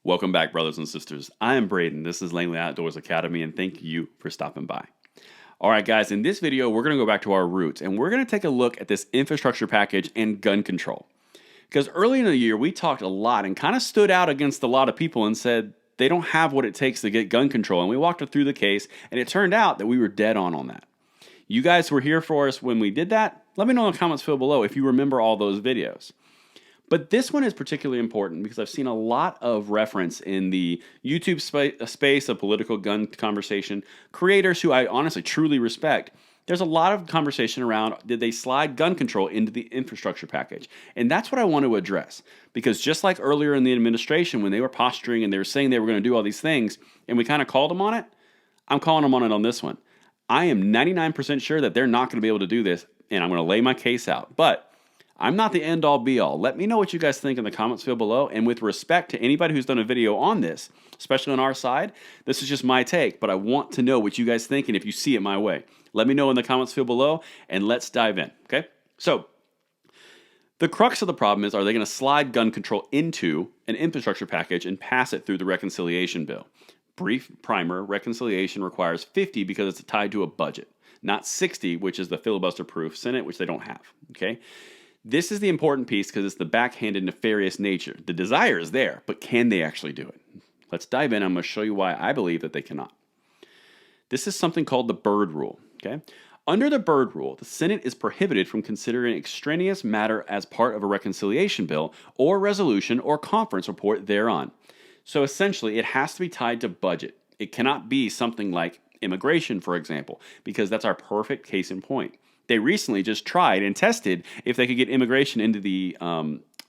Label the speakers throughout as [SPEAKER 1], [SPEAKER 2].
[SPEAKER 1] Welcome back, brothers and sisters. I am Braden. This is Langley Outdoors Academy, and thank you for stopping by. All right, guys, in this video, we're going to go back to our roots, and we're going to take a look at this infrastructure package and gun control. Because early in the year, we talked a lot and kind of stood out against a lot of people and said they don't have what it takes to get gun control. And we walked through the case, and it turned out that we were dead on that. You guys were here for us when we did that. Let me know in the comments below if you remember all those videos. But this one is particularly important because I've seen a lot of reference in the YouTube space of political gun conversation. Creators who I honestly truly respect, there's a lot of conversation around, did they slide gun control into the infrastructure package? And that's what I want to address. Because just like earlier in the administration when they were posturing and they were saying they were going to do all these things, and we kind of called them on it, I'm calling them on it on this one. I am 99% sure that they're not going to be able to do this, and I'm going to lay my case out. But I'm not the end-all be-all. Let me know what you guys think in the comments field below, and with respect to anybody who's done a video on this, especially on our side, this is just my take, but I want to know what you guys think and if you see it my way. Let me know in the comments field below, and let's dive in, okay? So, the crux of the problem is, are they going to slide gun control into an infrastructure package and pass it through the reconciliation bill? Brief primer, reconciliation requires 50 because it's tied to a budget, not 60, which is the filibuster-proof Senate, which they don't have, okay? This is the important piece because it's the backhanded, nefarious nature. The desire is there, but can they actually do it? Let's dive in. I'm going to show you why I believe that they cannot. This is something called the Byrd Rule. Okay? Under the Byrd Rule, the Senate is prohibited from considering extraneous matter as part of a reconciliation bill or resolution or conference report thereon. So essentially, it has to be tied to budget. It cannot be something like immigration, for example, because that's our perfect case in point. They recently just tried and tested if they could get immigration into the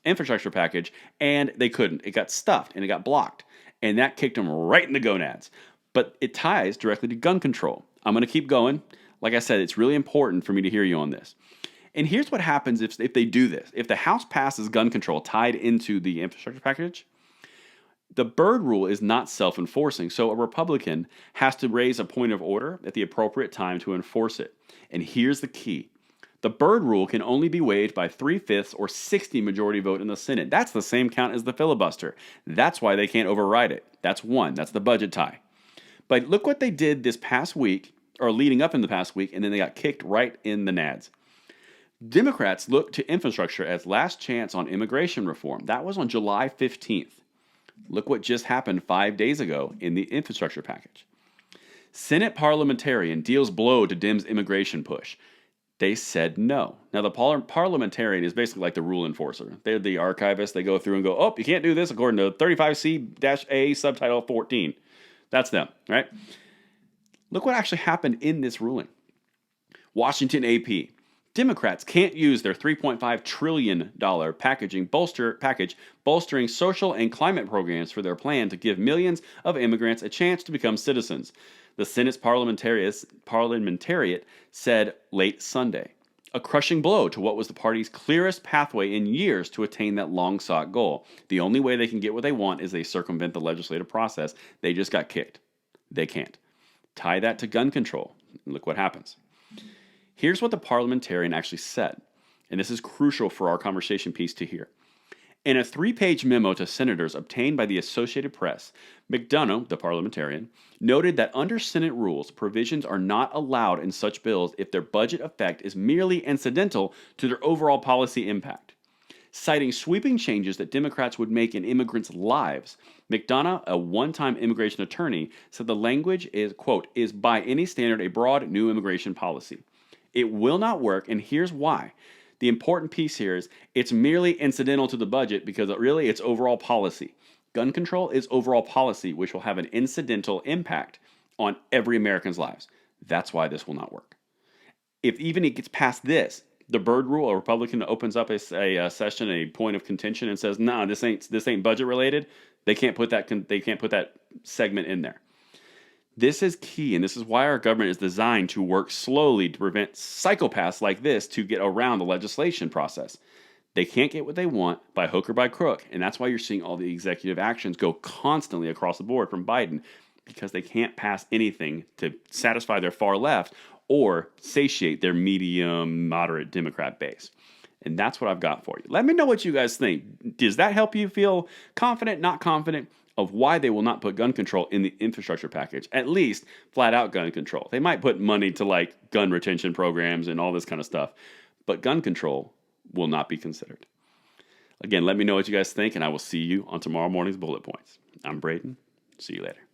[SPEAKER 1] infrastructure package, and they couldn't. It got stuffed, and it got blocked, and that kicked them right in the gonads. But it ties directly to gun control. I'm going to keep going. Like I said, it's really important for me to hear you on this. And here's what happens if they do this. If the House passes gun control tied into the infrastructure package, the Byrd Rule is not self-enforcing, so a Republican has to raise a point of order at the appropriate time to enforce it. And here's the key. The Byrd Rule can only be waived by 3/5 or 60 majority vote in the Senate. That's the same count as the filibuster. That's why they can't override it. That's one. That's the budget tie. But look what they did this past week, or leading up in the past week, and then they got kicked right in the nads. Democrats look to infrastructure as last chance on immigration reform. That was on July 15th. Look what just happened 5 days ago in the infrastructure package. Senate parliamentarian deals blow to Dems immigration push. They said no. Now, the parliamentarian is basically like the rule enforcer. They're the archivist. They go through and go, oh, you can't do this according to 35C-A subtitle 14. That's them, right? Look what actually happened in this ruling. Washington AP. Democrats can't use their $3.5 trillion package bolstering social and climate programs for their plan to give millions of immigrants a chance to become citizens, the Senate's parliamentariat said late Sunday. A crushing blow to what was the party's clearest pathway in years to attain that long-sought goal. The only way they can get what they want is they circumvent the legislative process. They just got kicked. They can't. Tie that to gun control, and look what happens. Here's what the parliamentarian actually said, and this is crucial for our conversation piece to hear. In a 3-page memo to senators obtained by the Associated Press, McDonough, the parliamentarian, noted that under Senate rules, provisions are not allowed in such bills if their budget effect is merely incidental to their overall policy impact. Citing sweeping changes that Democrats would make in immigrants' lives, McDonough, a one-time immigration attorney, said the language is, quote, is by any standard a broad new immigration policy. It will not work, and here's why. The important piece here is it's merely incidental to the budget because really it's overall policy. Gun control is overall policy, which will have an incidental impact on every American's lives. That's why this will not work. If even it gets past this, the Byrd Rule, a Republican opens up a session, a point of contention, and says, "Nah, this ain't budget related." They can't put that segment in there. This is key, and this is why our government is designed to work slowly to prevent psychopaths like this to get around the legislation process. They can't get what they want by hook or by crook, and that's why you're seeing all the executive actions go constantly across the board from Biden, because they can't pass anything to satisfy their far left or satiate their medium, moderate Democrat base. And that's what I've got for you. Let me know what you guys think. Does that help you feel confident, not confident of why they will not put gun control in the infrastructure package? At least flat out gun control. They might put money to like gun retention programs and all this kind of stuff, but gun control will not be considered. Again, let me know what you guys think, and I will see you on tomorrow morning's Bullet Points. I'm Braden. See you later.